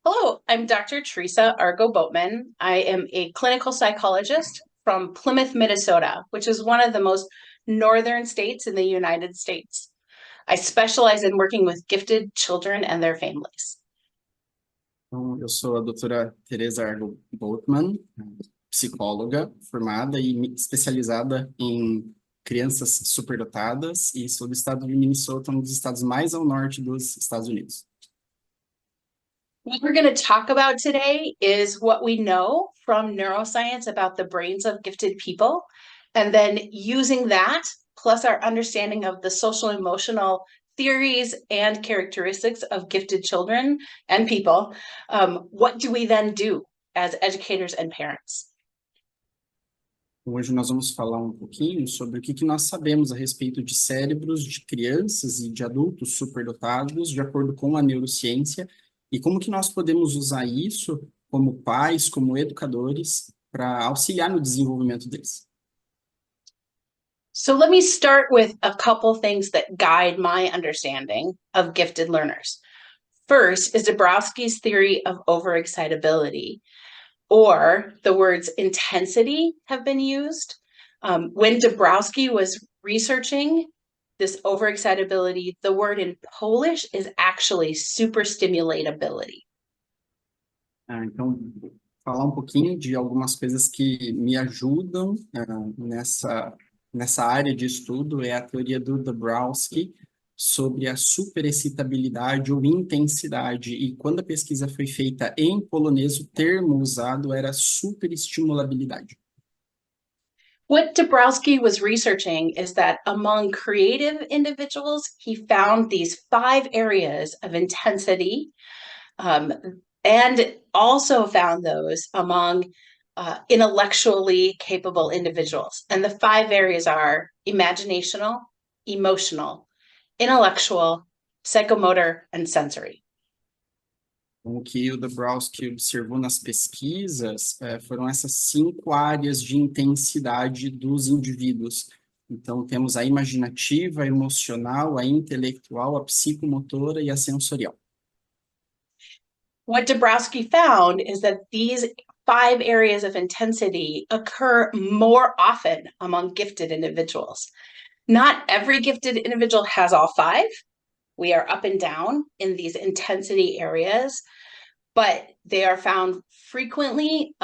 Hello, I'm Dr. Teresa Argo Boatman. I am a clinical psychologist from Plymouth, Minnesota, which is one of the most northern states in the United States. I specialize in working with gifted children and their families. Então, eu sou a doutora Teresa Argo Boatman, psicóloga formada e especializada em crianças superdotadas e sou do estado de Minnesota, um dos estados mais ao norte dos Estados Unidos. What we're going to talk about today is what we know from neuroscience about the brains of gifted people, and then using that, plus our understanding of the social emotional theories and characteristics of gifted children and people, what do we then do as educators and parents? Hoje nós vamos falar um pouquinho sobre o que nós sabemos a respeito de cérebros de crianças e de adultos superdotados, de acordo com a neurociência, e como que nós podemos usar isso como pais, como educadores, para auxiliar no desenvolvimento deles. So let me start with a couple things that guide my understanding of gifted learners. First is Dabrowski's theory of overexcitability, or the words intensity have been used. When Dabrowski was researching this overexcitability, the word in Polish is actually superstimulatability. Então, falar um pouquinho de algumas coisas que me ajudam nessa área de estudo é a teoria do Dabrowski sobre a superexcitabilidade ou intensidade. E quando a pesquisa foi feita em polonês, o termo usado era superestimulabilidade. What Dabrowski was researching is that among creative individuals, he found these 5 areas of intensity, and also found those among intellectually capable individuals. And the 5 areas are imaginational, emotional, intellectual, psychomotor, and sensory. O que o Dabrowski observou nas pesquisas foram essas 5 áreas de intensidade dos indivíduos. Então, temos a imaginativa, a emocional, a intelectual, a psicomotora e a sensorial. What Dabrowski found is that these 5 areas of intensity occur more often among gifted individuals. Not every gifted individual has all 5. We are up and down in these intensity areas, but they are found frequently.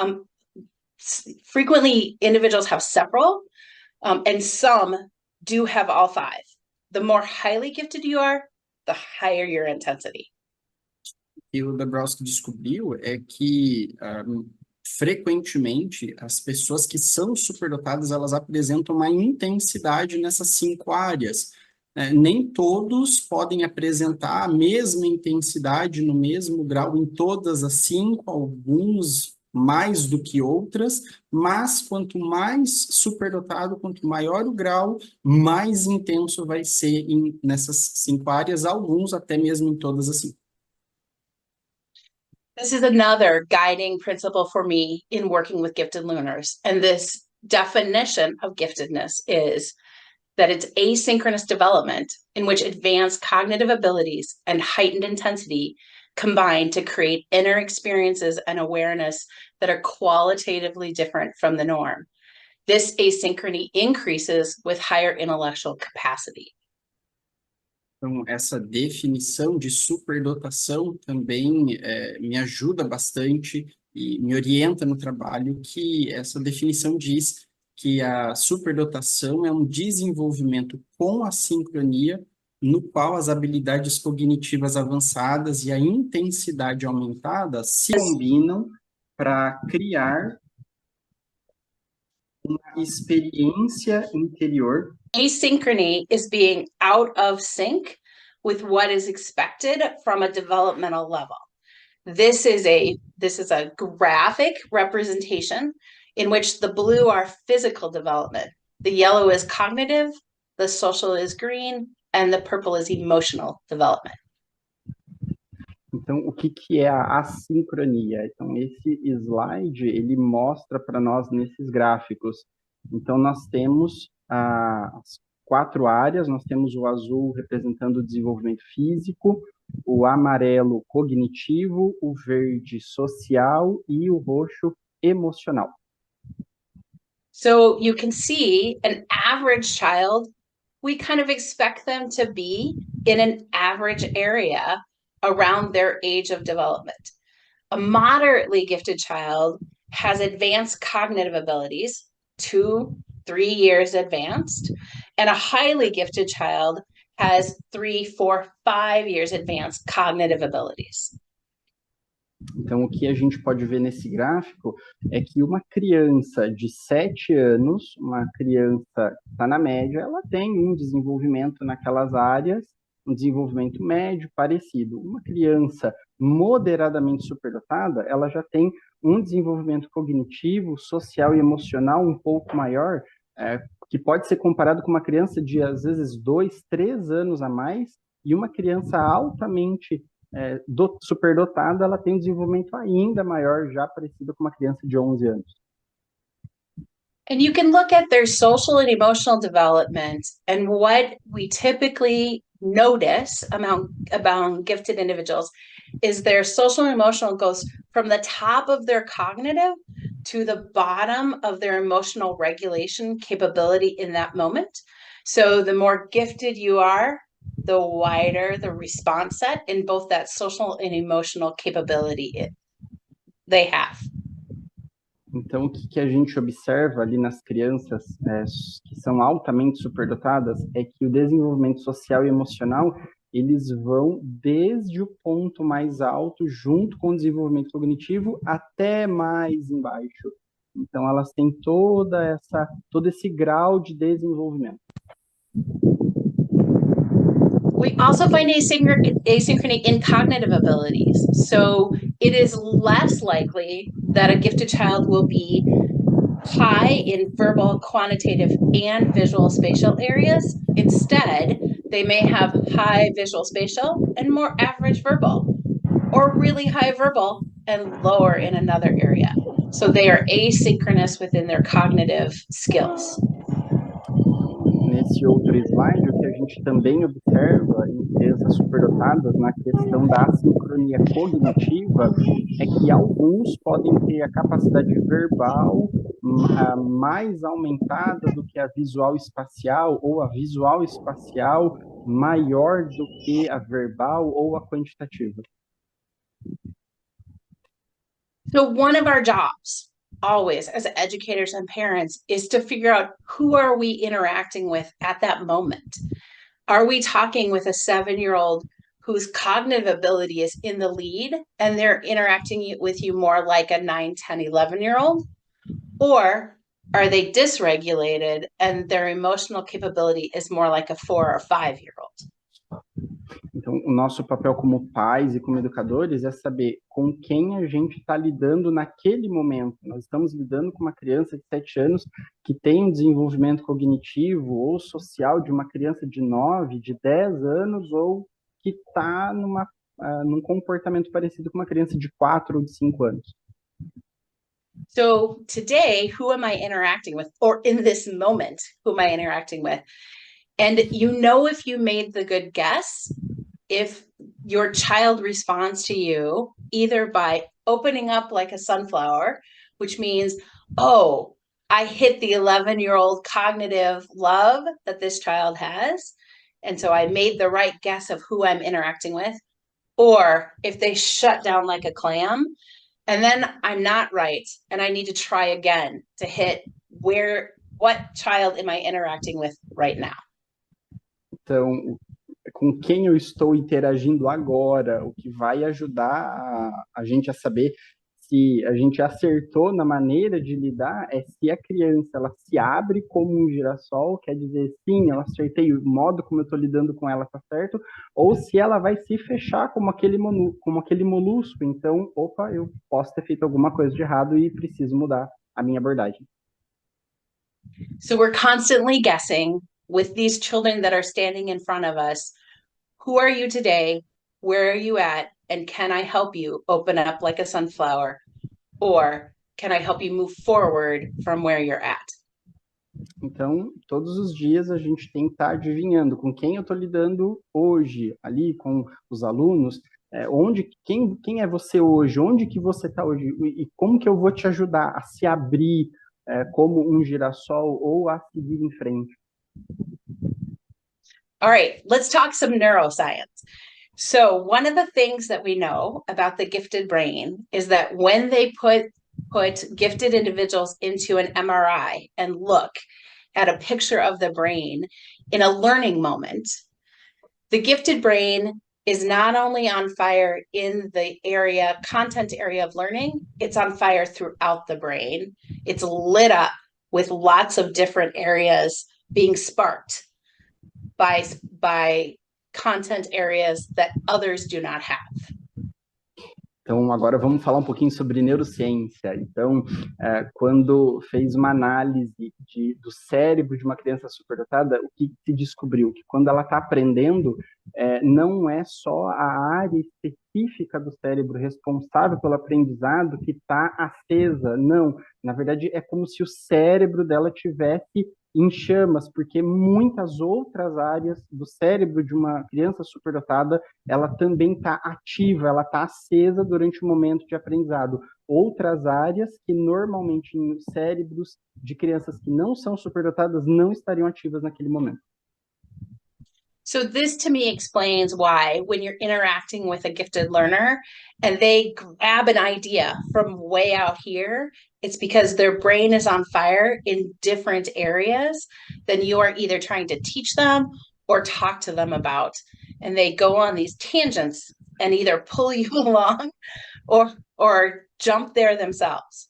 Frequently, individuals have several, and some do have all 5. The more highly gifted you are, the higher your intensity. O que o Dabrowski descobriu é que, frequentemente, as pessoas que são superdotadas, elas apresentam uma intensidade nessas 5 áreas. Nem todos podem apresentar a mesma intensidade no mesmo grau em todas as 5, alguns mais do que outras, mas quanto mais superdotado, quanto maior o grau, mais intenso vai ser nessas 5 áreas, alguns até mesmo em todas as 5. This is another guiding principle for me in working with gifted learners. And this definition of giftedness is that it's asynchronous development in which advanced cognitive abilities and heightened intensity combine to create inner experiences and awareness that are qualitatively different from the norm. This asynchrony increases with higher intellectual capacity. Então, essa definição de superdotação também me ajuda bastante e me orienta no trabalho, que essa definição diz que a superdotação é um desenvolvimento com assincronia, no qual as habilidades cognitivas avançadas e a intensidade aumentada se combinam para criar uma experiência interior. Asynchrony is being out of sync with what is expected from a developmental level. This is a graphic representation in which the blue are physical development, the yellow is cognitive, the social is green, and the purple is emotional development. Então, o que é a assincronia? Então, esse slide, ele mostra para nós nesses gráficos. Então, nós temos as 4 áreas, nós temos o azul representando o desenvolvimento físico, o amarelo cognitivo, o verde social e o roxo emocional. So you can see an average child, we kind of expect them to be in an average area around their age of development. A moderately gifted child has advanced cognitive abilities, 2-3 years advanced, and a highly gifted child has 3-4-5 years advanced cognitive abilities. Então, o que a gente pode ver nesse gráfico é que uma criança de 7 anos, uma criança que está na média, ela tem um desenvolvimento naquelas áreas, um desenvolvimento médio parecido. Uma criança moderadamente superdotada, ela já tem um desenvolvimento cognitivo, social e emocional um pouco maior, que pode ser comparado com uma criança de, às vezes, 2, 3 anos a mais, e uma criança altamente superdotada, ela tem um desenvolvimento ainda maior, já parecido com uma criança de 11 anos. And you can look at their social and emotional development, and what we typically notice about gifted individuals is their social and emotional goes from the top of their cognitive to the bottom of their emotional regulation capability in that moment. So the more gifted you are, the wider the response set in both that social and emotional capability they have. Então, o que a gente observa ali nas crianças que são altamente superdotadas é que o desenvolvimento social e emocional, eles vão desde o ponto mais alto, junto com o desenvolvimento cognitivo, até mais embaixo. Então, elas têm todo esse grau de desenvolvimento. We also find asynchrony in cognitive abilities. So it is less likely that a gifted child will be high in verbal, quantitative, and visual spatial areas. Instead, they may have high visual spatial and more average verbal, or really high verbal and lower in another area. So they are asynchronous within their cognitive skills. Nesse outro slide, o que a gente também observa em crianças superdotadas na questão da assincronia cognitiva é que alguns podem ter a capacidade verbal mais aumentada do que a visual espacial, ou a visual espacial maior do que a verbal ou a quantitativa. So one of our jobs, always as educators and parents, is to figure out who are we interacting with at that moment. Are we talking with a 7-year-old whose cognitive ability is in the lead and they're interacting with you more like a 9, 10, 11-year-old? Or are they dysregulated and their emotional capability is more like a 4 or 5-year-old? Então, o nosso papel como pais e como educadores é saber com quem a gente está lidando naquele momento. Nós estamos lidando com uma criança de 7 anos que tem um desenvolvimento cognitivo ou social de uma criança de 9, de 10 anos, ou que está num comportamento parecido com uma criança de 4 ou de 5 anos. So today, who am I interacting with? Or in this moment, who am I interacting with? And you know if you made the good guess if your child responds to you either by opening up like a sunflower, which means, oh, I hit the 11-year-old cognitive love that this child has, and so I made the right guess of who I'm interacting with, or if they shut down like a clam, and then I'm not right, and I need to try again to hit what child am I interacting with right now? Então, com quem eu estou interagindo agora, o que vai ajudar a gente a saber se a gente acertou na maneira de lidar é se a criança ela se abre como um girassol, quer dizer, sim, eu acertei, o modo como eu estou lidando com ela está certo, ou se ela vai se fechar como aquele molusco, então, opa, eu posso ter feito alguma coisa de errado e preciso mudar a minha abordagem. So we're constantly guessing with these children that are standing in front of us. Who are you today? Where are you at? And can I help you open up like a sunflower? Or can I help you move forward from where you're at? Então, todos os dias a gente tem que estar adivinhando com quem eu estou lidando hoje, ali com os alunos, quem é você hoje, onde que você está hoje, e como que eu vou te ajudar a se abrir como um girassol ou a seguir em frente. All right, let's talk some neuroscience. So one of the things that we know about the gifted brain is that when they put gifted individuals into an MRI and look at a picture of the brain in a learning moment, the gifted brain is not only on fire in the content area of learning, it's on fire throughout the brain. It's lit up with lots of different areas being sparked by content areas that others do not have. Então, agora vamos falar um pouquinho sobre neurociência. Então, quando fez uma análise do cérebro de uma criança superdotada, o que se descobriu? Que quando ela está aprendendo, não é só a área específica do cérebro responsável pelo aprendizado que está acesa, não. Na verdade, é como se o cérebro dela tivesse em chamas, porque muitas outras áreas do cérebro de uma criança superdotada, ela também está ativa, ela está acesa durante o momento de aprendizado. Outras áreas que normalmente em cérebros de crianças que não são superdotadas não estariam ativas naquele momento. So this to me explains why when you're interacting with a gifted learner and they grab an idea from way out here, it's because their brain is on fire in different areas than you are either trying to teach them or talk to them about. And they go on these tangents and either pull you along or jump there themselves.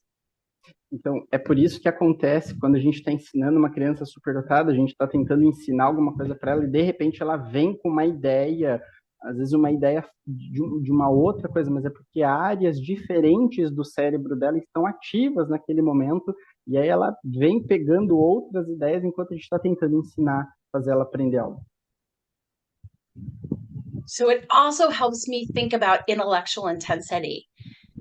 Então, é por isso que acontece quando a gente está ensinando uma criança superdotada, a gente está tentando ensinar alguma coisa para ela e, de repente, ela vem com uma ideia, às vezes uma ideia de uma outra coisa, mas é porque áreas diferentes do cérebro dela estão ativas naquele momento e aí ela vem pegando outras ideias enquanto a gente está tentando ensinar, fazer ela aprender algo. So it also helps me think about intellectual intensity.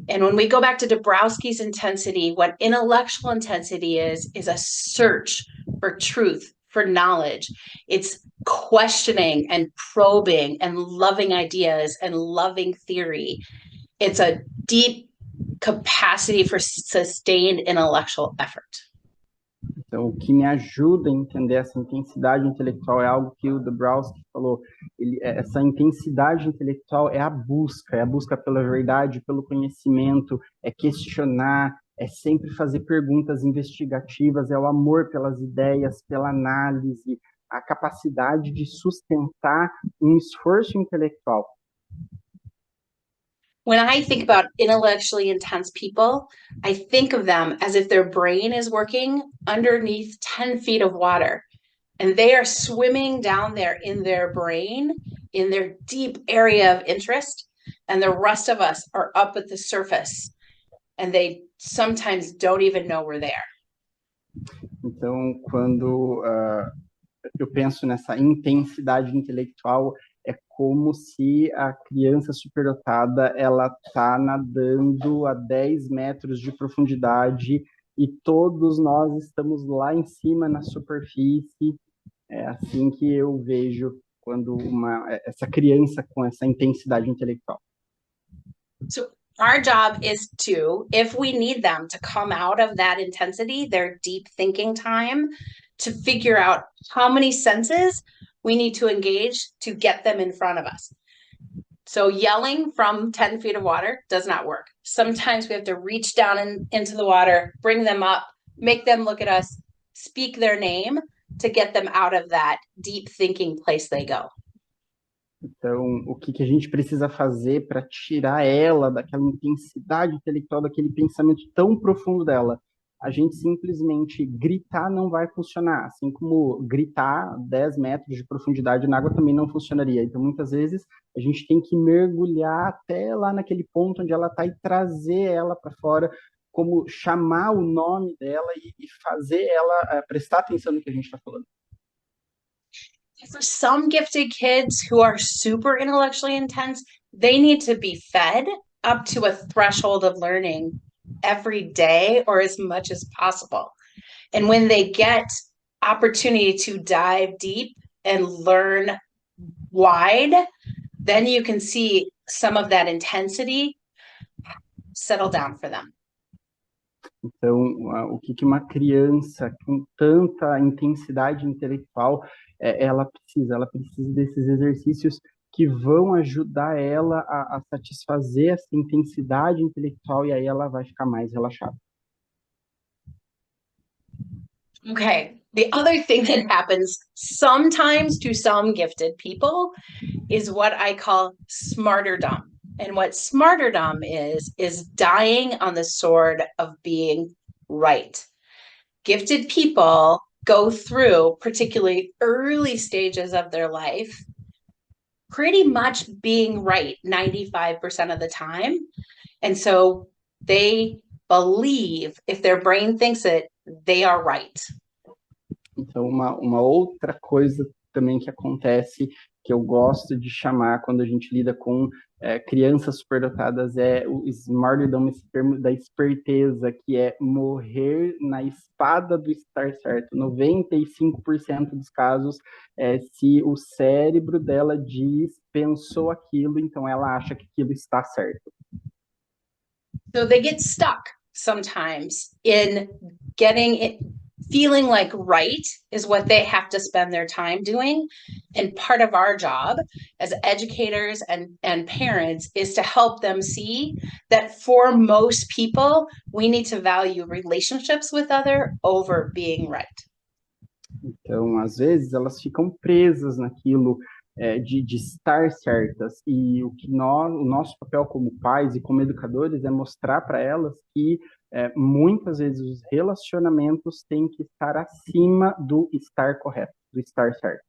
And when we go back to Dabrowski's intensity, what intellectual intensity is a search for truth, for knowledge. It's questioning and probing and loving ideas and loving theory. It's a deep capacity for sustained intellectual effort. Então, o que me ajuda a entender essa intensidade intelectual é algo que o Dabrowski falou. Essa intensidade intelectual é a busca pela verdade, pelo conhecimento, é questionar, é sempre fazer perguntas investigativas, é o amor pelas ideias, pela análise, a capacidade de sustentar um esforço intelectual. When I think about intellectually intense people, I think of them as if their brain is working underneath 10 feet of water. And they are swimming down there in their brain, in their deep area of interest. And the rest of us are up at the surface. And they sometimes don't even know we're there. Então, quando eu penso nessa intensidade intelectual, é como se a criança superdotada ela está nadando a 10 metros de profundidade e todos nós estamos lá em cima na superfície. É assim que eu vejo quando essa criança com essa intensidade intelectual. So our job is to, if we need them to come out of that intensity, their deep thinking time, to figure out how many senses we need to engage to get them in front of us. So yelling from 10 feet of water does not work. Sometimes we have to reach down into the water, bring them up, make them look at us, speak their name to get them out of that deep thinking place they go. Então, o que a gente precisa fazer para tirar ela daquela intensidade intelectual, daquele pensamento tão profundo dela? A gente simplesmente gritar não vai funcionar, assim como gritar 10 metros de profundidade na água também não funcionaria. Então, muitas vezes, a gente tem que mergulhar até lá naquele ponto onde ela está e trazer ela para fora, como chamar o nome dela e fazer ela prestar atenção no que a gente está falando. For some gifted kids who are super intellectually intense, they need to be fed up to a threshold of learning every day or as much as possible. And when they get opportunity to dive deep and learn wide, then you can see some of that intensity settle down for them. Então, o que uma criança com tanta intensidade intelectual ela precisa? Ela precisa desses exercícios que vão ajudar ela a satisfazer essa intensidade intelectual e aí ela vai ficar mais relaxada. Okay, the other thing that happens sometimes to some gifted people is what I call smarterdom. And what smarterdom is dying on the sword of being right. Gifted people go through particularly early stages of their life pretty much being right 95% of the time. And so they believe, if their brain thinks it, they are right. Então, uma outra coisa também que acontece, que eu gosto de chamar quando a gente lida com crianças superdotadas, é o smarterdom, esse termo da esperteza, que é morrer na espada do estar certo. 95% dos casos, se o cérebro dela diz, pensou aquilo, então ela acha que aquilo está certo. So they get stuck sometimes in getting it, feeling like right is what they have to spend their time doing. And part of our job as educators and parents is to help them see that for most people, we need to value relationships with other over being right. Então, às vezes, elas ficam presas naquilo de estar certas. E o nosso papel como pais e como educadores é mostrar para elas que muitas vezes os relacionamentos têm que estar acima do estar correto, do estar certo.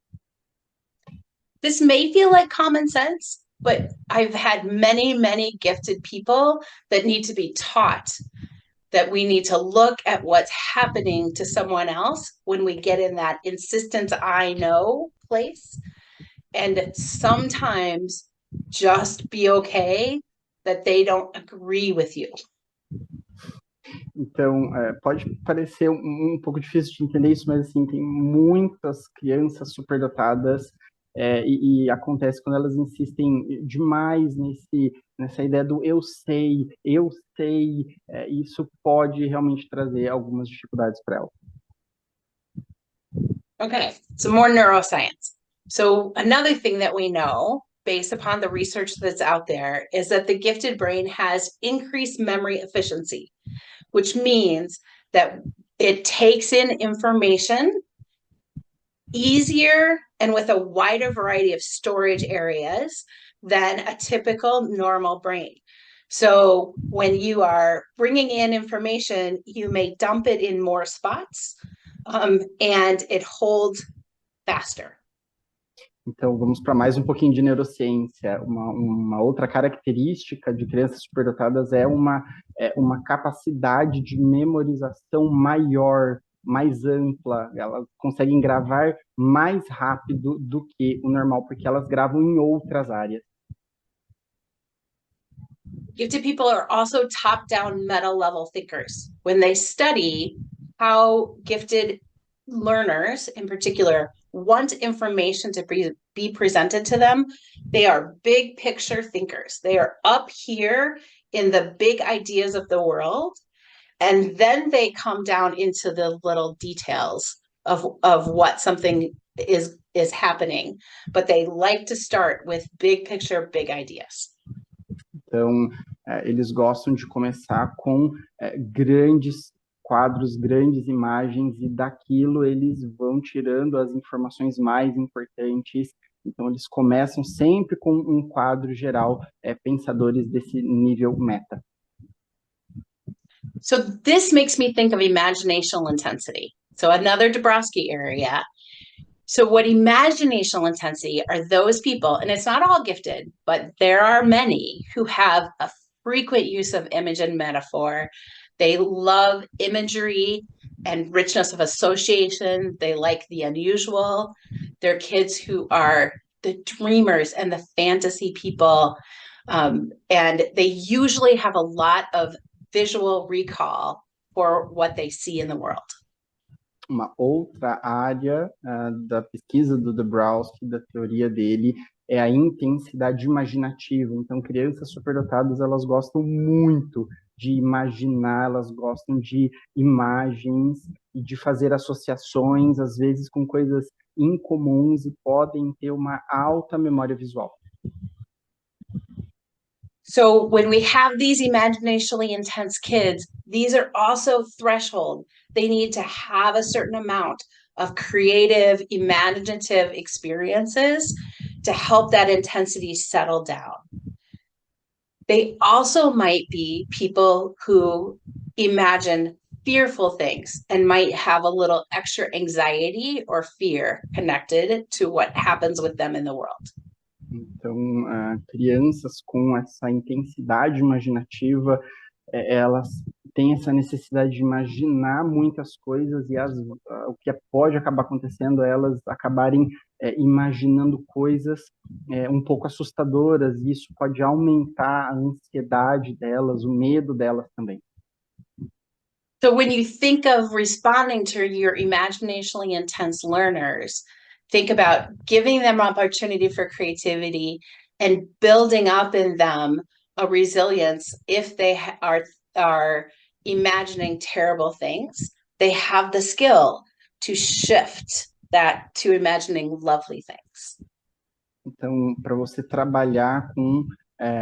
This may feel like common sense, but I've had many, many gifted people that need to be taught that we need to look at what's happening to someone else when we get in that insistence I know place. And sometimes just be okay that they don't agree with you. Então, pode parecer um pouco difícil de entender isso, mas assim, tem muitas crianças superdotadas e acontece quando elas insistem demais nessa ideia do eu sei, isso pode realmente trazer algumas dificuldades para elas. Okay, some more neuroscience. So another thing that we know, based upon the research that's out there, is that the gifted brain has increased memory efficiency, which means that it takes in information easier and with a wider variety of storage areas than a typical normal brain. So when you are bringing in information, you may dump it in more spots, and it holds faster. Então, vamos para mais um pouquinho de neurociência. Uma outra característica de crianças superdotadas é uma capacidade de memorização maior, mais ampla. Elas conseguem gravar mais rápido do que o normal, porque elas gravam em outras áreas. Gifted people are also top-down meta-level thinkers. When they study how gifted learners, in particular, want information to be presented to them, they are big picture thinkers. They are up here in the big ideas of the world, and then they come down into the little details of what something is happening. But they like to start with big picture, big ideas. Então, eles gostam de começar com grandes quadros, grandes imagens, e daquilo eles vão tirando as informações mais importantes. Então, eles começam sempre com um quadro geral, pensadores desse nível meta. So this makes me think of imaginational intensity. So another Dabrowski area. So what imaginational intensity are those people, and it's not all gifted, but there are many who have a frequent use of image and metaphor. They love imagery and richness of association. They like the unusual. They're kids who are the dreamers and the fantasy people. And they usually have a lot of visual recall for what they see in the world. Uma outra área da pesquisa do Dabrowski, da teoria dele, é a intensidade imaginativa. Então, crianças superdotadas, elas gostam muito de imaginar, elas gostam de imagens e de fazer associações, às vezes com coisas incomuns, e podem ter uma alta memória visual. So when we have these imaginationally intense kids, these are also threshold. They need to have a certain amount of creative, imaginative experiences to help that intensity settle down. They also might be people who imagine fearful things and might have a little extra anxiety or fear connected to what happens with them in the world. Então, crianças com essa intensidade imaginativa, elas têm essa necessidade de imaginar muitas coisas, e o que pode acabar acontecendo é elas acabarem imaginando coisas um pouco assustadoras, e isso pode aumentar a ansiedade delas, o medo delas também. So when you think of responding to your imaginationally intense learners, think about giving them opportunity for creativity and building up in them a resilience. If they are imagining terrible things, they have the skill to shift that to imagining lovely things. Então, para você trabalhar com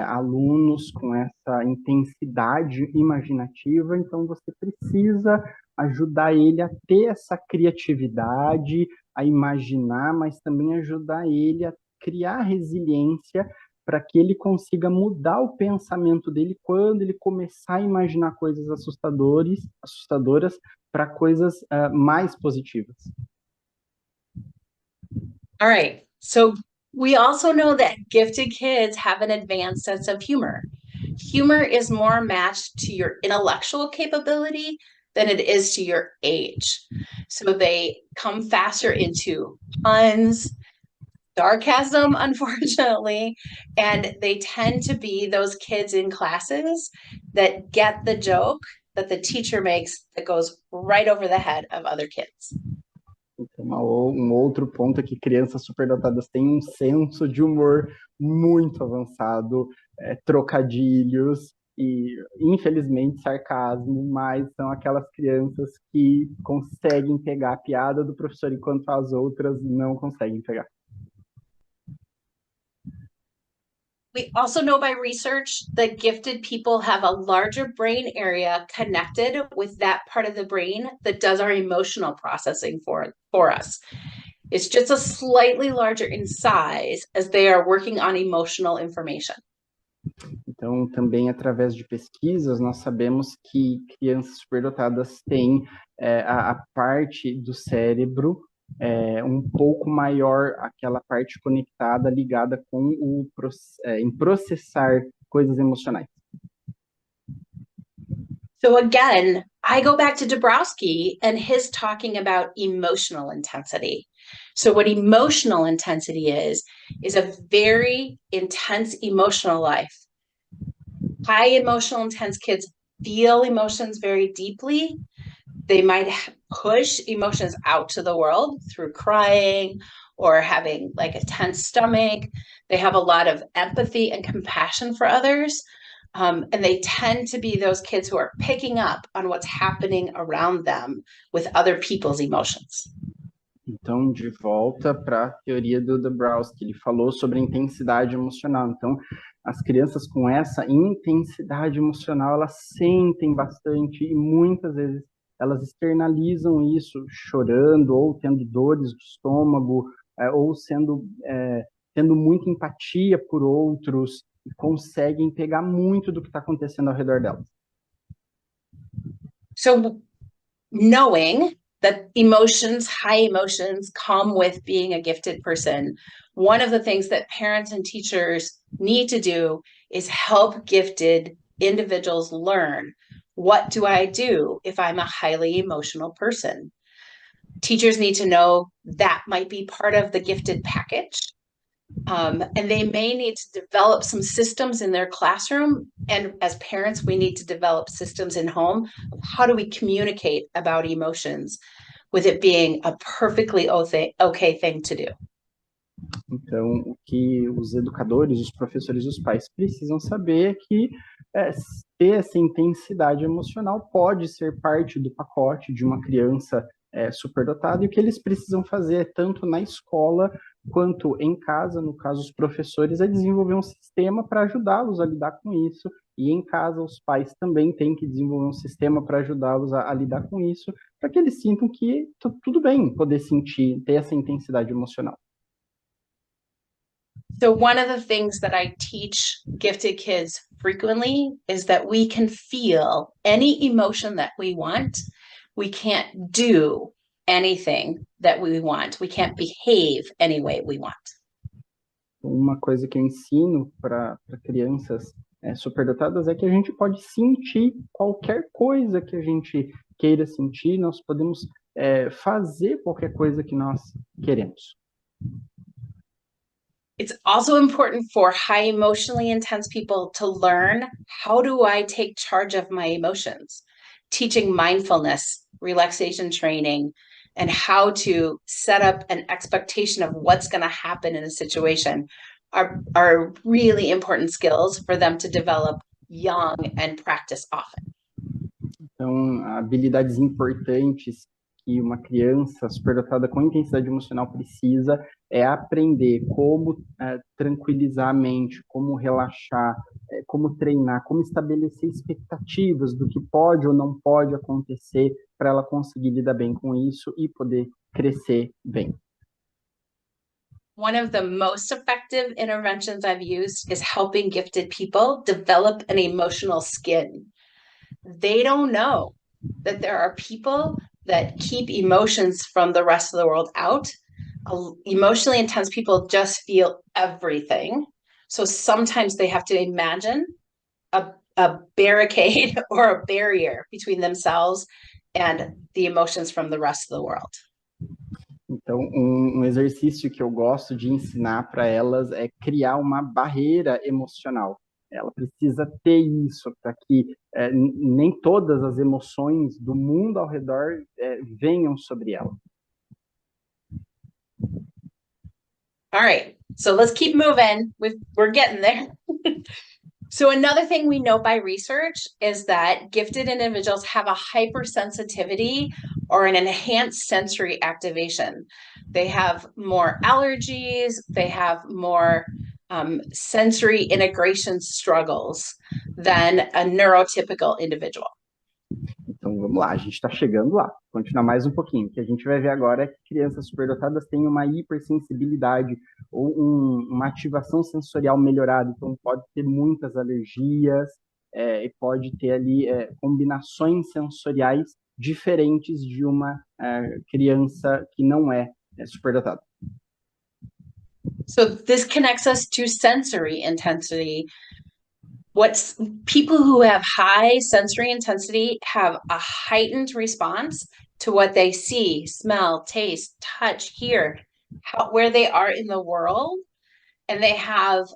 alunos com essa intensidade imaginativa, então você precisa ajudar ele a ter essa criatividade, a imaginar, mas também ajudar ele a criar resiliência para que ele consiga mudar o pensamento dele quando ele começar a imaginar coisas assustadoras para coisas mais positivas. All right, so we also know that gifted kids have an advanced sense of humor. Humor is more matched to your intellectual capability than it is to your age. So they come faster into puns, sarcasm, unfortunately, and they tend to be those kids in classes that get the joke that the teacher makes that goes right over the head of other kids. Então, outro ponto é que crianças superdotadas têm um senso de humor muito avançado, trocadilhos e, infelizmente, sarcasmo, mas são aquelas crianças que conseguem pegar a piada do professor enquanto as outras não conseguem pegar. We also know by research that gifted people have a larger brain area connected with that part of the brain that does our emotional processing for us. It's just a slightly larger in size as they are working on emotional information. Então, também através de pesquisas, nós sabemos que crianças superdotadas têm a parte do cérebro um pouco maior, aquela parte conectada, ligada com em processar coisas emocionais. So again, I go back to Dabrowski and his talking about emotional intensity. So what emotional intensity is a very intense emotional life. High emotional intense kids feel emotions very deeply. They might push emotions out to the world through crying or having like a tense stomach. They have a lot of empathy and compassion for others. And they tend to be those kids who are picking up on what's happening around them with other people's emotions. Então, de volta para a teoria do Dabrowski, ele falou sobre a intensidade emocional. Então, as crianças com essa intensidade emocional, elas sentem bastante e muitas vezes elas externalizam isso chorando ou tendo dores do estômago ou tendo muita empatia por outros e conseguem pegar muito do que está acontecendo ao redor delas. So knowing that high emotions come with being a gifted person, one of the things that parents and teachers need to do is help gifted individuals learn, what do I do if I'm a highly emotional person? Teachers need to know that might be part of the gifted package. And they may need to develop some systems in their classroom. And as parents, we need to develop systems in home of how do we communicate about emotions with it being a perfectly okay thing to do. Então, o que os educadores, os professores e os pais precisam saber é que ter essa intensidade emocional pode ser parte do pacote de uma criança superdotada, e o que eles precisam fazer, tanto na escola quanto em casa, no caso os professores, é desenvolver um sistema para ajudá-los a lidar com isso, e em casa os pais também têm que desenvolver um sistema para ajudá-los a lidar com isso, para que eles sintam que tudo bem poder sentir, ter essa intensidade emocional. So one of the things that I teach gifted kids frequently is that we can feel any emotion that we want. We can't do anything that we want. We can't behave any way we want. Uma coisa que eu ensino para crianças superdotadas é que a gente pode sentir qualquer coisa que a gente queira sentir, nós podemos fazer qualquer coisa que nós queremos. It's also important for high emotionally intense people to learn, how do I take charge of my emotions? Teaching mindfulness, relaxation training, and how to set up an expectation of what's going to happen in a situation are really important skills for them to develop young and practice often. Então, habilidades importantes que uma criança superdotada com intensidade emocional precisa é aprender como tranquilizar a mente, como relaxar, como treinar, como estabelecer expectativas do que pode ou não pode acontecer para ela conseguir lidar bem com isso e poder crescer bem. One of the most effective interventions I've used is helping gifted people develop an emotional skin. They don't know that there are people that keep emotions from the rest of the world out. Emotionally intense people just feel everything. So sometimes they have to imagine a barricade or a barrier between themselves and the emotions from the rest of the world. Então, um exercício que eu gosto de ensinar para elas é criar uma barreira emocional. Ela precisa ter isso para que nem todas as emoções do mundo ao redor venham sobre ela. All right, so let's keep moving. We're getting there. So another thing we know by research is that gifted individuals have a hypersensitivity or an enhanced sensory activation. They have more allergies, they have more sensory integration struggles than a neurotypical individual. Então, vamos lá, a gente está chegando lá. Vou continuar mais um pouquinho. O que a gente vai ver agora é que crianças superdotadas têm uma hipersensibilidade ou uma ativação sensorial melhorada. Então, pode ter muitas alergias e pode ter ali combinações sensoriais diferentes de uma criança que não é superdotada. So this connects us to sensory intensity. People who have high sensory intensity have a heightened response to what they see, smell, taste, touch, hear, where they are in the world, and they have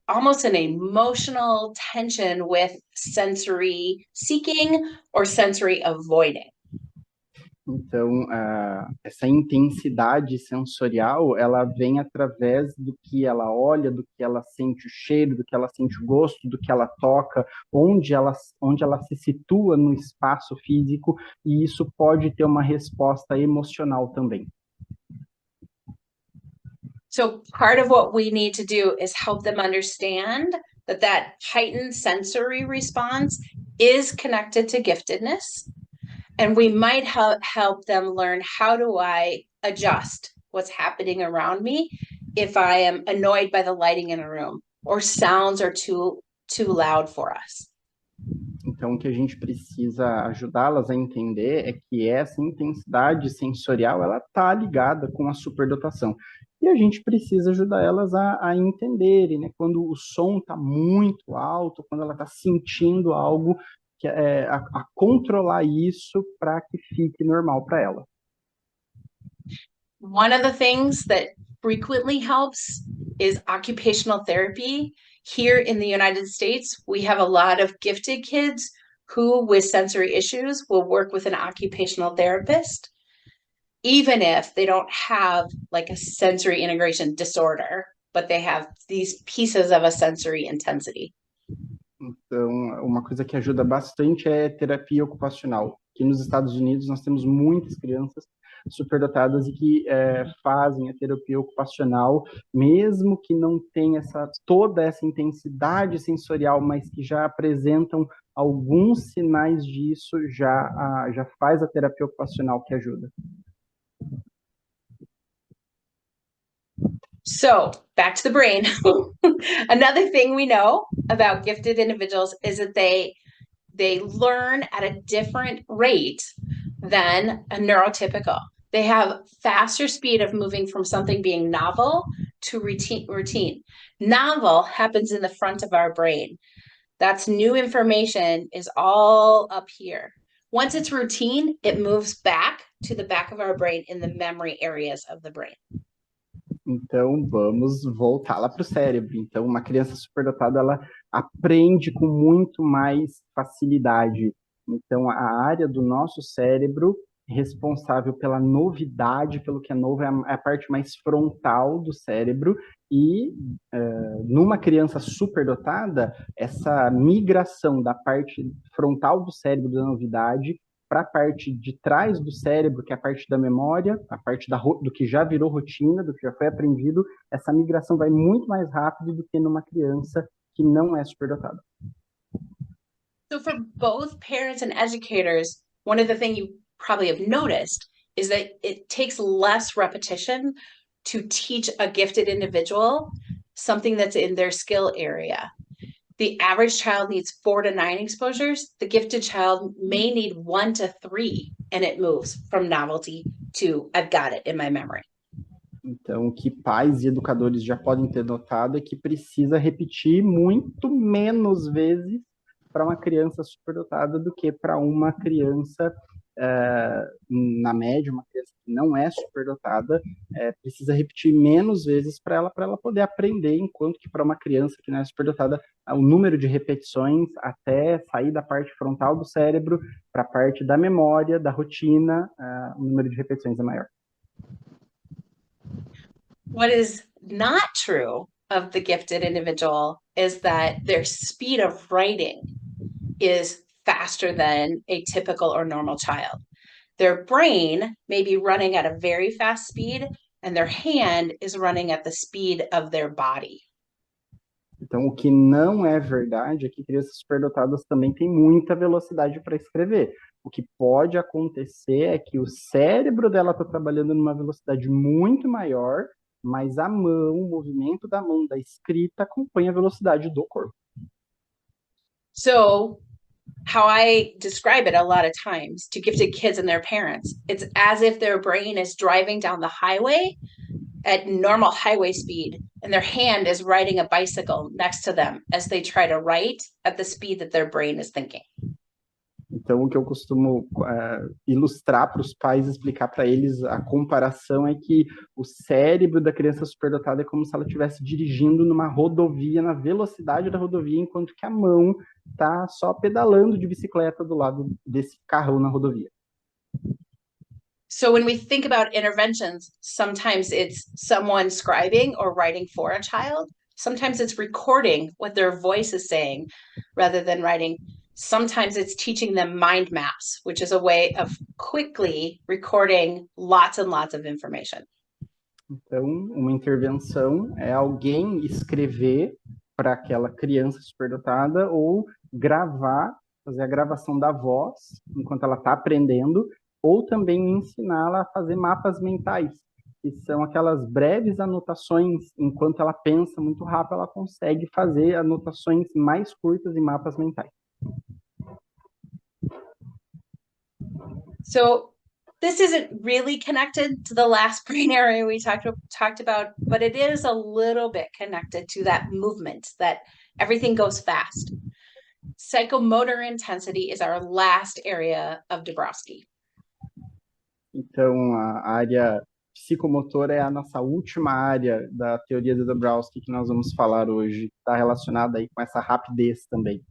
almost an emotional tension with sensory seeking or sensory avoiding. Então, essa intensidade sensorial, ela vem através do que ela olha, do que ela sente o cheiro, do que ela sente o gosto, do que ela toca, onde ela se situa no espaço físico, e isso pode ter uma resposta emocional também. So part of what we need to do is help them understand that heightened sensory response is connected to giftedness. And we might help them learn, how do I adjust what's happening around me if I am annoyed by the lighting in a room or sounds are too loud for us? Então, o que a gente precisa ajudá-las a entender é que essa intensidade sensorial, ela está ligada com a superdotação. E a gente precisa ajudar elas a entenderem, né? Quando o som está muito alto, quando ela está sentindo algo, a controlar isso para que fique normal para ela. One of the things that frequently helps is occupational therapy. Here in the United States, we have a lot of gifted kids who, with sensory issues, will work with an occupational therapist. even if they don't have like a sensory integration disorder, but they have these pieces of a sensory intensity. Então, uma coisa que ajuda bastante é terapia ocupacional. Aqui nos Estados Unidos nós temos muitas crianças superdotadas e que fazem a terapia ocupacional, mesmo que não tenha toda essa intensidade sensorial, mas que já apresentam alguns sinais disso, já faz a terapia ocupacional que ajuda. So back to the brain. Another thing we know about gifted individuals is that they learn at a different rate than a neurotypical. They have faster speed of moving from something being novel to routine. Novel happens in the front of our brain. That's new information is all up here. Once it's routine, it moves back to the back of our brain in the memory areas of the brain. Então, vamos voltar lá para o cérebro. Então, uma criança superdotada, ela aprende com muito mais facilidade. Então, a área do nosso cérebro responsável pela novidade, pelo que é novo, é a parte mais frontal do cérebro. E, numa criança superdotada, essa migração da parte frontal do cérebro da novidade para a parte de trás do cérebro, que é a parte da memória, a parte do que já virou rotina, do que já foi aprendido, essa migração vai muito mais rápido do que numa criança que não é superdotada. So for both parents and educators, one of the things you probably have noticed is that it takes less repetition to teach a gifted individual something that's in their skill area. The average child needs 4 to 9 exposures. The gifted child may need 1 to 3, and it moves from novelty to I've got it in my memory. Então, o que pais e educadores já podem ter notado é que precisa repetir muito menos vezes para uma criança superdotada do que para uma criança, na média, uma criança que não é superdotada, precisa repetir menos vezes para ela poder aprender, enquanto que para uma criança que não é superdotada, o número de repetições até sair da parte frontal do cérebro para a parte da memória, da rotina, o número de repetições é maior. What is not true of the gifted individual is that their speed of writing is faster than a typical or normal child. Their brain may be running at a very fast speed, and their hand is running at the speed of their body. Então, o que não é verdade é que crianças superdotadas também têm muita velocidade para escrever. O que pode acontecer é que o cérebro dela está trabalhando numa velocidade muito maior, mas a mão, o movimento da mão da escrita acompanha a velocidade do corpo. So, how I describe it a lot of times to gifted kids and their parents, it's as if their brain is driving down the highway at normal highway speed, and their hand is riding a bicycle next to them as they try to write at the speed that their brain is thinking. Então, o que eu costumo ilustrar para os pais, explicar para eles, a comparação é que o cérebro da criança superdotada é como se ela estivesse dirigindo numa rodovia, na velocidade da rodovia, enquanto que a mão está só pedalando de bicicleta do lado desse carrão na rodovia. So when we think about interventions, sometimes it's someone scribing or writing for a child. Sometimes it's recording what their voice is saying rather than writing. Sometimes it's teaching them mind maps, which is a way of quickly recording lots and lots of information. Então, uma intervenção é alguém escrever para aquela criança superdotada ou gravar, fazer a gravação da voz enquanto ela está aprendendo, ou também ensiná-la a fazer mapas mentais, que são aquelas breves anotações. Enquanto ela pensa muito rápido, ela consegue fazer anotações mais curtas e mapas mentais. So this isn't really connected to the last brain area we talked about, but it is a little bit connected to that movement, that everything goes fast. Psychomotor intensity is our last area of Dabrowski. Então, a área psicomotora é a nossa última área da teoria do Dabrowski que nós vamos falar hoje. Está relacionada aí com essa rapidez também.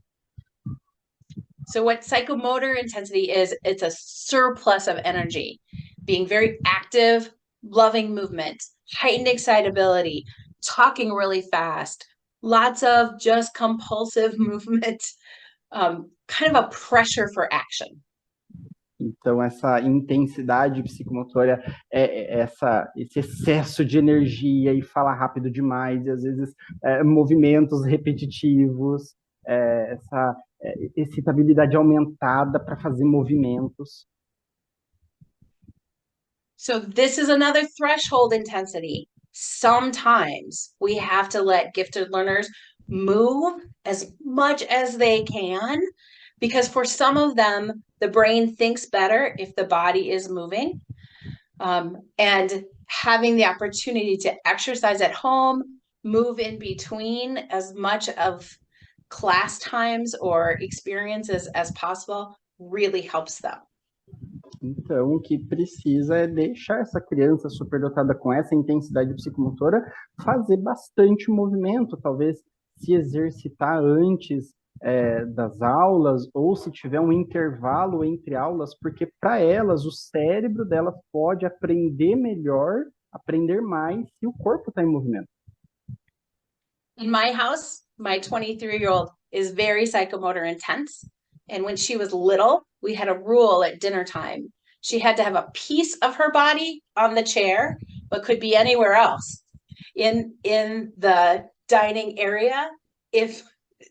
So what psychomotor intensity is, it's a surplus of energy. being very active, loving movement, heightened excitability, talking really fast, lots of just compulsive movement, kind of a pressure for action. Então, essa intensidade psicomotora, esse excesso de energia e falar rápido demais, e às vezes movimentos repetitivos, essa excitabilidade aumentada para fazer movimentos. So this is another threshold intensity. Sometimes we have to let gifted learners move as much as they can, because for some of them, the brain thinks better if the body is moving. And having the opportunity to exercise at home, move in between as much of class times or experiences as possible really helps them. Então, o que precisa é deixar essa criança superdotada com essa intensidade psicomotora fazer bastante movimento, talvez se exercitar antes das aulas, ou se tiver um intervalo entre aulas, porque para elas, o cérebro delas pode aprender melhor, aprender mais, se o corpo está em movimento. In my house, my 23-year-old is very psychomotor intense. And when she was little, we had a rule at dinner time. She had to have a piece of her body on the chair, but could be anywhere else in the dining area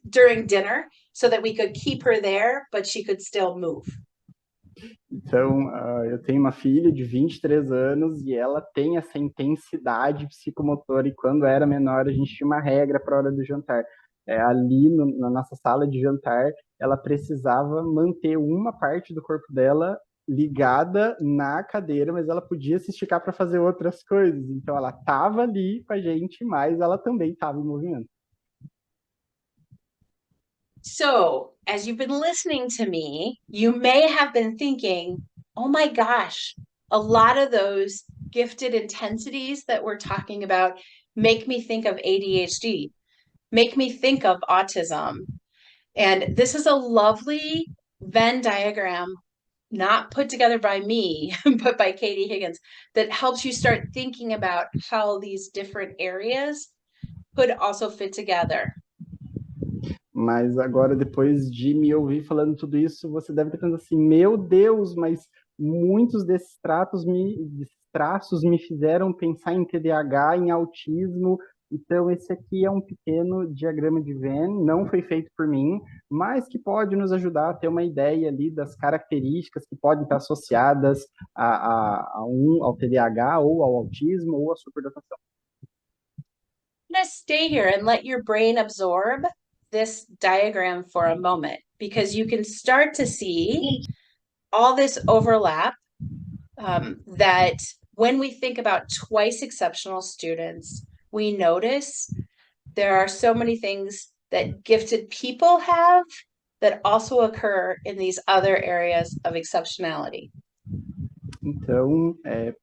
during dinner, so that we could keep her there, but she could still move. Então, eu tenho uma filha de 23 anos e ela tem essa intensidade psicomotora, e quando era menor a gente tinha uma regra para a hora do jantar. Ali na nossa sala de jantar, ela precisava manter uma parte do corpo dela ligada na cadeira, mas ela podia se esticar para fazer outras coisas. Então, ela estava ali com a gente, mas ela também estava em movimento. So, as you've been listening to me, you may have been thinking, oh my gosh, a lot of those gifted intensities that we're talking about make me think of ADHD, make me think of autism. And this is a lovely Venn diagram, not put together by me, but by Katie Higgins, that helps you start thinking about how these different areas could also fit together. Mas agora, depois de me ouvir falando tudo isso, você deve estar pensando assim, meu Deus, mas muitos desses traços me fizeram pensar em TDAH, em autismo. Então, esse aqui é um pequeno diagrama de Venn, não foi feito por mim, mas que pode nos ajudar a ter uma ideia ali das características que podem estar associadas ao TDAH, ou ao autismo, ou à superdotação. Let's stay here and let your brain absorb this diagram for a moment, because you can start to see all this overlap, that when we think about twice exceptional students, we notice there are so many things that gifted people have that also occur in these other areas of exceptionality. Então,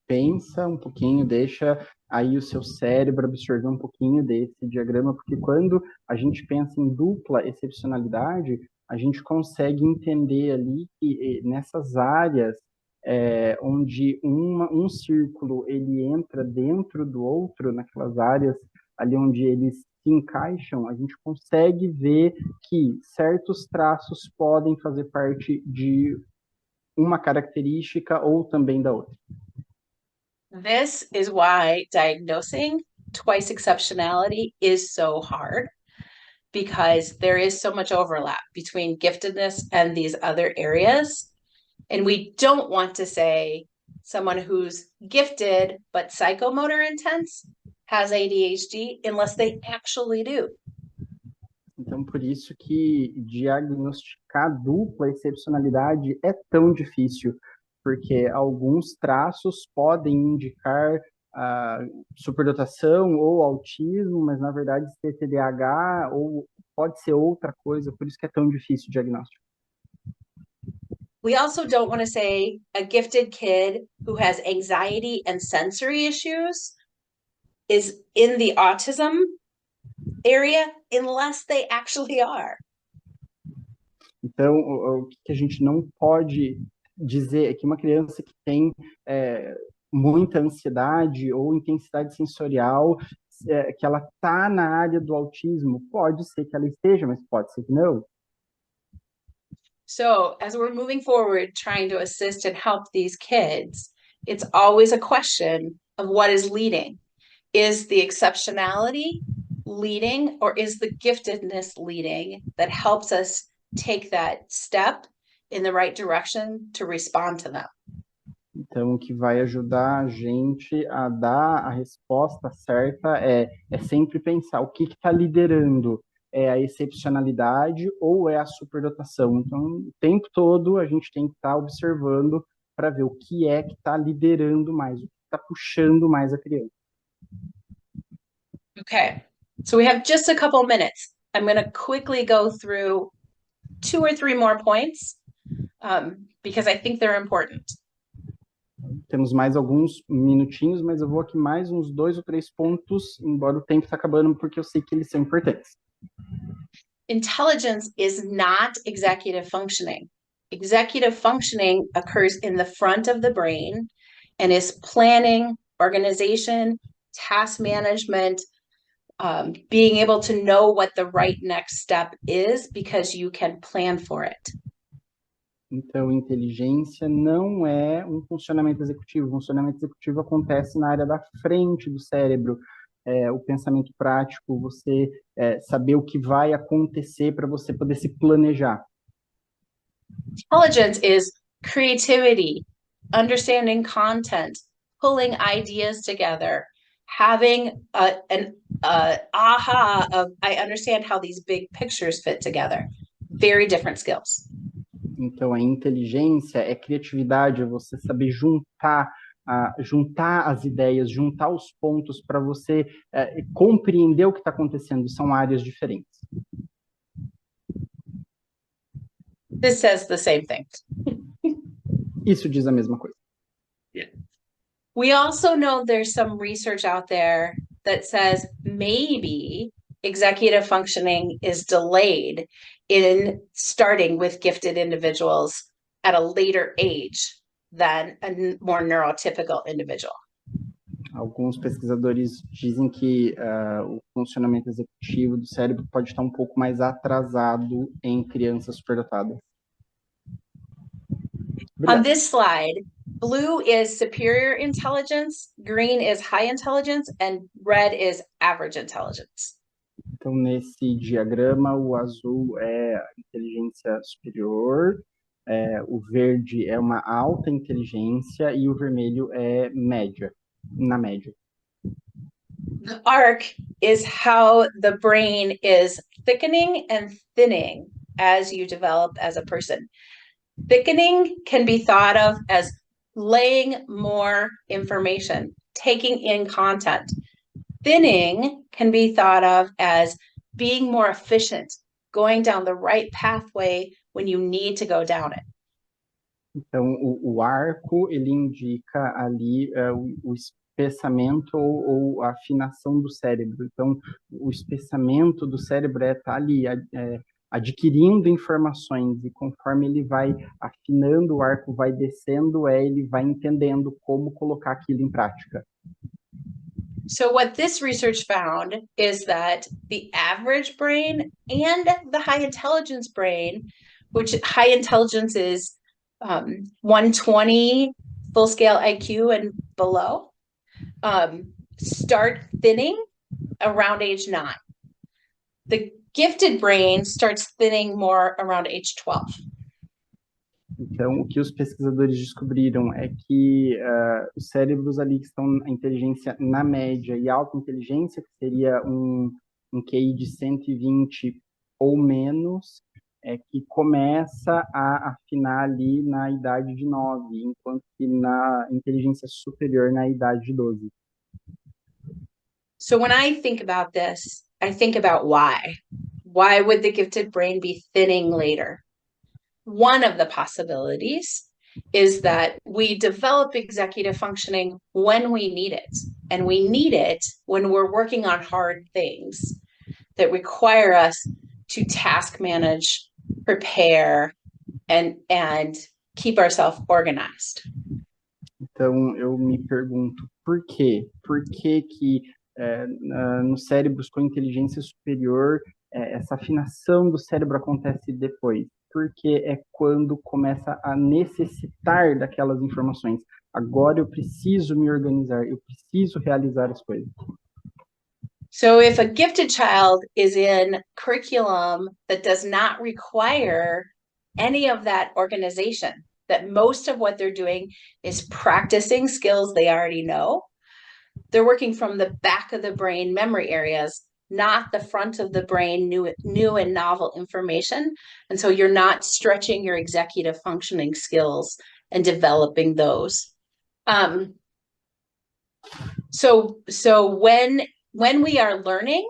pensa um pouquinho, deixa aí o seu cérebro absorver um pouquinho desse diagrama, porque quando a gente pensa em dupla excepcionalidade, a gente consegue entender ali que nessas áreas onde um círculo ele entra dentro do outro, naquelas áreas ali onde eles se encaixam, a gente consegue ver que certos traços podem fazer parte de uma característica ou também da outra. This is why diagnosing twice exceptionality is so hard, because there is so much overlap between giftedness and these other areas. And we don't want to say someone who's gifted but psychomotor intense has ADHD unless they actually do. Então, por isso que diagnosticar dupla excepcionalidade é tão difícil, porque alguns traços podem indicar superdotação ou autismo, mas na verdade ser TDAH ou pode ser outra coisa, por isso que é tão difícil o diagnóstico. We also don't want to say a gifted kid who has anxiety and sensory issues is in the autism area unless they actually are. Então, o que a gente não pode dizer que uma criança que tem muita ansiedade ou intensidade sensorial, que ela está na área do autismo, pode ser que ela esteja, mas pode ser que não. So as we're moving forward, trying to assist and help these kids, it's always a question of what is leading. Is the exceptionality leading, or is the giftedness leading that helps us take that step in the right direction to respond to them? Então, o que vai ajudar a gente a dar a resposta certa é sempre pensar o que está liderando. É a excepcionalidade ou é a superdotação? Então, o tempo todo a gente tem que estar observando para ver o que é que está liderando mais, o que está puxando mais a criança. Okay, so we have just a couple minutes. I'm going to quickly go through 2 or 3 more points because I think they're important. Temos mais alguns minutinhos, mas eu vou aqui mais uns 2 ou 3 pontos, embora o tempo está acabando, porque eu sei que eles são importantes. Intelligence is not executive functioning. Executive functioning occurs in the front of the brain and is planning, organization, task management, being able to know what the right next step is because you can plan for it. Então, inteligência não é um funcionamento executivo. O funcionamento executivo acontece na área da frente do cérebro. O pensamento prático, você saber o que vai acontecer para você poder se planejar. Intelligence is creativity, understanding content, pulling ideas together, having an aha of, I understand how these big pictures fit together. Very different skills. Então, a inteligência é criatividade, é você saber juntar as ideias, juntar os pontos para você compreender o que está acontecendo. São áreas diferentes. This says the same thing. Isso diz a mesma coisa. Yeah. We also know there's some research out there that says maybe executive functioning is delayed in starting with gifted individuals at a later age than a more neurotypical individual. Alguns pesquisadores dizem que o funcionamento executivo do cérebro pode estar um pouco mais atrasado em crianças superdotadas. On this slide, blue is superior intelligence, green is high intelligence, and red is average intelligence. Então, nesse diagrama, o azul é a inteligência superior, o verde é uma alta inteligência e o vermelho é média, na média. The arc is how the brain is thickening and thinning as you develop as a person. Thickening can be thought of as laying more information, taking in content. Thinning can be thought of as being more efficient, going down the right pathway when you need to go down it. Então, o arco, ele indica ali o espessamento ou a afinação do cérebro. Então, o espessamento do cérebro está ali adquirindo informações, e conforme ele vai afinando, o arco vai descendo, ele vai entendendo como colocar aquilo em prática. So what this research found is that the average brain and the high intelligence brain, which high intelligence is 120 full scale IQ and below, start thinning around age 9. The gifted brain starts thinning more around age 12. Então, o que os pesquisadores descobriram é que os cérebros ali que estão na inteligência na média e alta inteligência, que seria um QI de 120 ou menos, que começa a afinar ali na idade de 9, enquanto que na inteligência superior na idade de 12. So when I think about this, I think about why. Why would the gifted brain be thinning later? One of the possibilities is that we develop executive functioning when we need it. And we need it when we're working on hard things that require us to task manage, prepare, and keep ourselves organized. Então, eu me pergunto, por quê? Por que que nos cérebros com inteligência superior, essa afinação do cérebro acontece depois? Porque é quando começa a necessitar daquelas informações. Agora eu preciso me organizar, eu preciso realizar as coisas. So if a gifted child is in curriculum that does not require any of that organization, that most of what they're doing is practicing skills they already know, they're working from the back of the brain memory areas, not the front of the brain, new and novel information. And so you're not stretching your executive functioning skills and developing those. So when we are learning,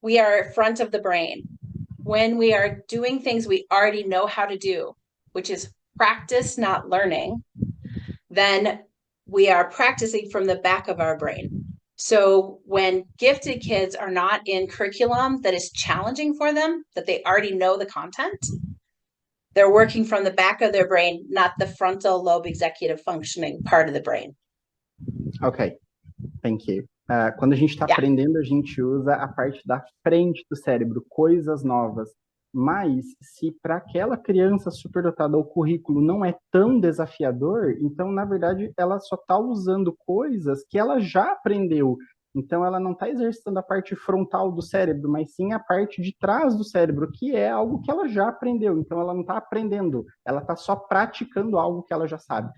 we are front of the brain. When we are doing things we already know how to do, which is practice, not learning, then we are practicing from the back of our brain. So when gifted kids are not in curriculum that is challenging for them, that they already know the content, they're working from the back of their brain, not the frontal lobe executive functioning part of the brain. Ok, thank you. Quando a gente está aprendendo, a gente usa a parte da frente do cérebro, coisas novas. Mas, se para aquela criança superdotada o currículo não é tão desafiador, então, na verdade, ela só está usando coisas que ela já aprendeu. Então, ela não está exercitando a parte frontal do cérebro, mas sim a parte de trás do cérebro, que é algo que ela já aprendeu. Então, ela não está aprendendo, ela está só praticando algo que ela já sabe.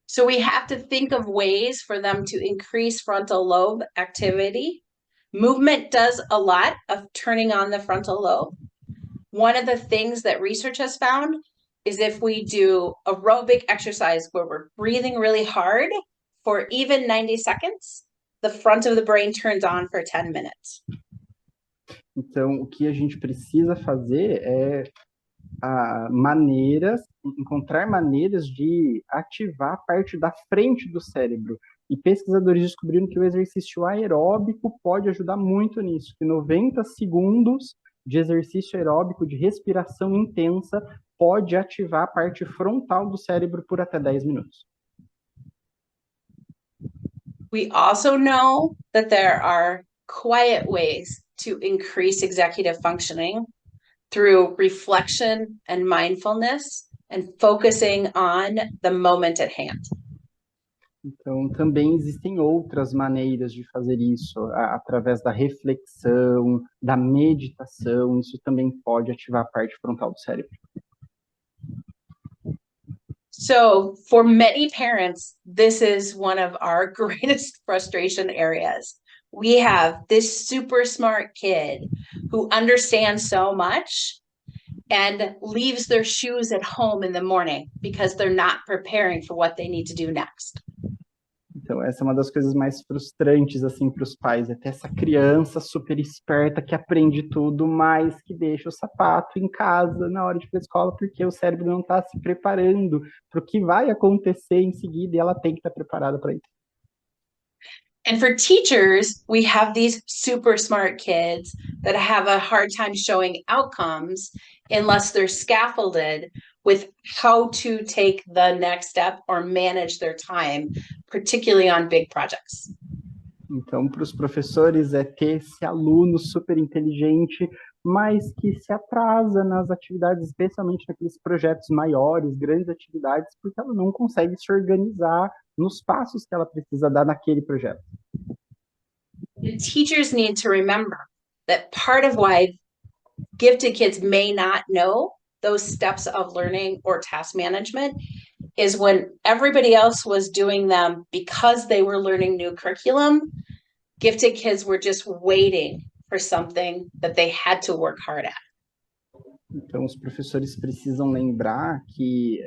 So we have to think of ways for them to increase frontal lobe activity. Movement does a lot of turning on the frontal lobe. One of the things that research has found is if we do aerobic exercise where we're breathing really hard for even 90 seconds, the front of the brain turns on for 10 minutes. Então, o que a gente precisa fazer é encontrar maneiras de ativar a parte da frente do cérebro. E pesquisadores descobriram que o exercício aeróbico pode ajudar muito nisso, que 90 segundos de exercício aeróbico, de respiração intensa, pode ativar a parte frontal do cérebro por até 10 minutos. We also know that there are quiet ways to increase executive functioning through reflection and mindfulness and focusing on the moment at hand. Então, também existem outras maneiras de fazer isso, através da reflexão, da meditação, isso também pode ativar a parte frontal do cérebro. So, for many parents, this is one of our greatest frustration areas. We have this super smart kid who understands so much and leaves their shoes at home in the morning because they're not preparing for what they need to do next. Então, essa é uma das coisas mais frustrantes, assim, para os pais, é ter essa criança super esperta que aprende tudo, mas que deixa o sapato em casa na hora de ir para a escola, porque o cérebro não está se preparando para o que vai acontecer em seguida, e ela tem que estar preparada para isso. And for teachers, we have these super smart kids that have a hard time showing outcomes unless they're scaffolded with how to take the next step or manage their time, particularly on big projects. Então, para os professores é ter esse aluno super inteligente, mas que se atrasa nas atividades, especialmente naqueles projetos maiores, grandes atividades, porque ela não consegue se organizar nos passos que ela precisa dar naquele projeto. The teachers need to remember that part of why gifted kids may not know those steps of learning or task management is when everybody else was doing them because they were learning new curriculum, gifted kids were just waiting for something that they had to work hard at. Então, os professores precisam lembrar que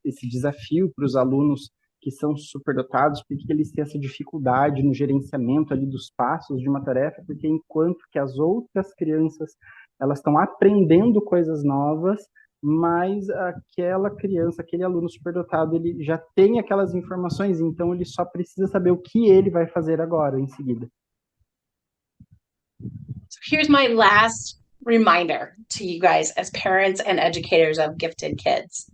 esse desafio para os alunos que são superdotados, porque eles têm essa dificuldade no gerenciamento ali dos passos de uma tarefa, porque enquanto que as outras crianças, elas estão aprendendo coisas novas, mas aquela criança, aquele aluno superdotado, ele já tem aquelas informações, então ele só precisa saber o que ele vai fazer agora, em seguida. So here's my last reminder to you guys as parents and educators of gifted kids.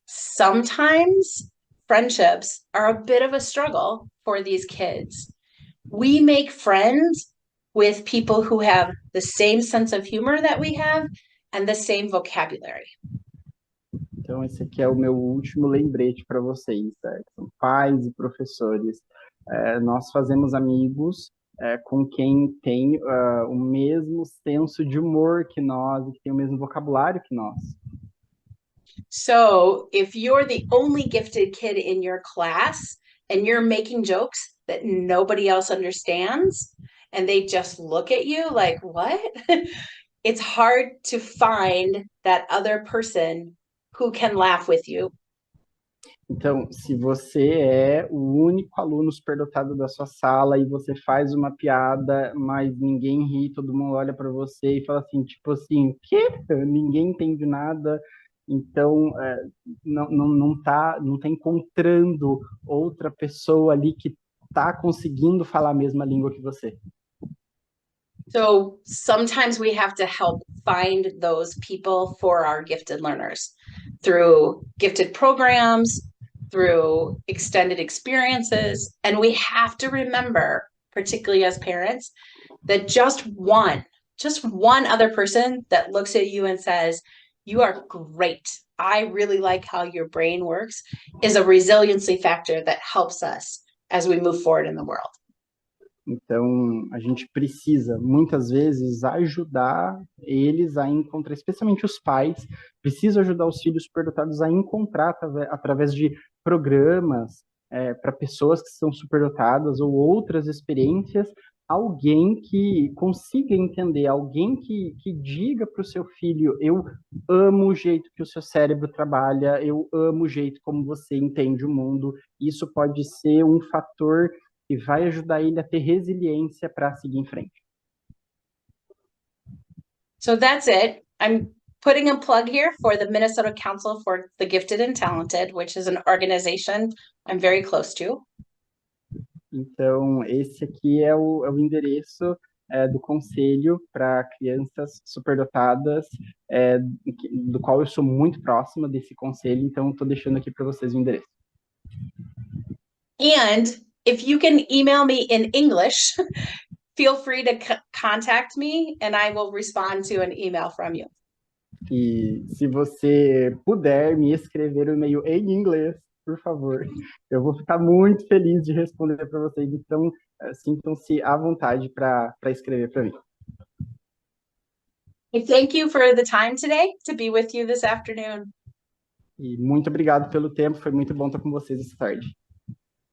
Sometimes friendships are a bit of a struggle for these kids. We make friends with people who have the same sense of humor that we have and the same vocabulary. Então, esse aqui é o meu último lembrete para vocês, certo? São pais e professores. Nós fazemos amigos com quem tem o mesmo senso de humor que nós, que tem o mesmo vocabulário que nós. So, if you're the only gifted kid in your class and you're making jokes that nobody else understands, and they just look at you like, what? It's hard to find that other person who can laugh with you. Então, se você é o único aluno superdotado da sua sala e você faz uma piada, mas ninguém ri, todo mundo olha para você e fala assim, tipo assim, o quê? Ninguém entende nada. Então, não tá encontrando outra pessoa ali que tá conseguindo falar a mesma língua que você. So sometimes we have to help find those people for our gifted learners through gifted programs, through extended experiences. And we have to remember, particularly as parents, that just one other person that looks at you and says, you are great, I really like how your brain works, is a resiliency factor that helps us as we move forward in the world. Então, a gente precisa, muitas vezes, ajudar eles a encontrar, especialmente os pais, precisa ajudar os filhos superdotados a encontrar, através de programas, para pessoas que são superdotadas ou outras experiências, alguém que consiga entender, alguém que diga para o seu filho, eu amo o jeito que o seu cérebro trabalha, eu amo o jeito como você entende o mundo. Isso pode ser um fator e vai ajudar ele a ter resiliência para seguir em frente. So that's it. I'm putting a plug here for the Minnesota Council for the Gifted and Talented, which is an organization I'm very close to. Então, esse aqui é o endereço do Conselho para Crianças Superdotadas, do qual eu sou muito próxima desse conselho, então estou deixando aqui para vocês o endereço. And if you can email me in English, feel free to contact me and I will respond to an email from you. E se você puder me escrever um e-mail em inglês, por favor, eu vou ficar muito feliz de responder para vocês. Então, sintam-se à vontade para escrever para mim. I thank you for the time today to be with you this afternoon. E muito obrigado pelo tempo, foi muito bom estar com vocês essa tarde.